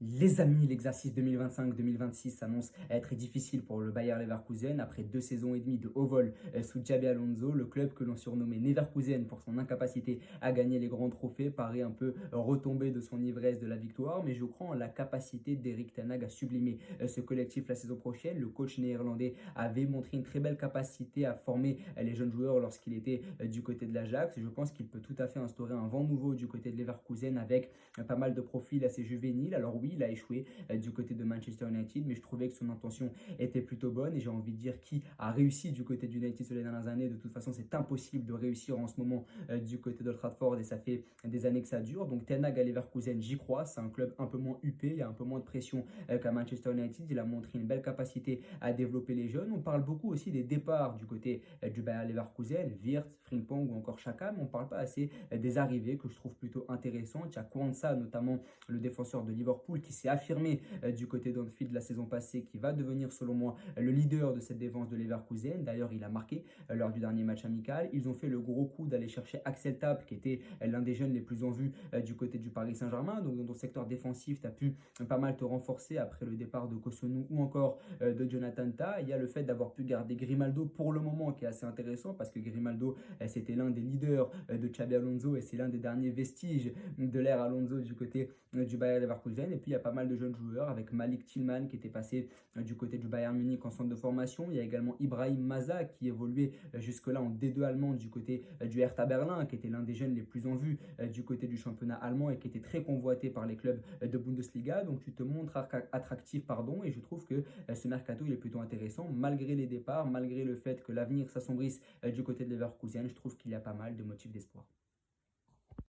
Les amis, l'exercice 2025-2026 s'annonce être difficile pour le Bayer Leverkusen. Après 2 saisons et demie de haut vol sous Xabi Alonso, le club que l'on surnommait Neverkusen pour son incapacité à gagner les grands trophées paraît un peu retomber de son ivresse de la victoire. Mais je crois en la capacité d'Erik ten Hag à sublimer ce collectif la saison prochaine. Le coach néerlandais avait montré une très belle capacité à former les jeunes joueurs lorsqu'il était du côté de l'Ajax. Je pense qu'il peut tout à fait instaurer un vent nouveau du côté de Leverkusen avec pas mal de profils assez juvéniles. Alors oui, il a échoué du côté de Manchester United, mais je trouvais que son intention était plutôt bonne et j'ai envie de dire qui a réussi du côté d'United sur les dernières années. De toute façon, c'est impossible de réussir en ce moment du côté d'Old Trafford et ça fait des années que ça dure. Donc Ten Hag à Leverkusen, j'y crois. C'est un club un peu moins huppé, il y a un peu moins de pression qu'à Manchester United. Il a montré une belle capacité à développer les jeunes. On parle beaucoup aussi des départs du côté du Bayer Leverkusen, Wirtz, Frimpong ou encore Xhaka, mais on ne parle pas assez des arrivées que je trouve plutôt intéressantes. Il y a Kwanzaa notamment, le défenseur de Liverpool, qui s'est affirmé du côté d'Anfield la saison passée, qui va devenir selon moi le leader de cette défense de Leverkusen. D'ailleurs, il a marqué lors du dernier match amical. Ils ont fait le gros coup d'aller chercher Axel Tapp, qui était l'un des jeunes les plus en vue du côté du Paris Saint-Germain. Donc dans ton secteur défensif, tu as pu pas mal te renforcer après le départ de Kosunu ou encore de Jonathan Tah. Il y a le fait d'avoir pu garder Grimaldo pour le moment, qui est assez intéressant, parce que Grimaldo, c'était l'un des leaders de Xabi Alonso et c'est l'un des derniers vestiges de l'ère Alonso du côté du Bayer Leverkusen. Et puis il y a pas mal de jeunes joueurs avec Malik Tillman qui était passé du côté du Bayern Munich en centre de formation. Il y a également Ibrahim Maza qui évoluait jusque-là en D2 allemand du côté du Hertha Berlin, qui était l'un des jeunes les plus en vue du côté du championnat allemand et qui était très convoité par les clubs de Bundesliga. Donc tu te montres attractif, pardon, et je trouve que ce mercato il est plutôt intéressant malgré les départs, malgré le fait que l'avenir s'assombrisse du côté de Leverkusen. Je trouve qu'il y a pas mal de motifs d'espoir.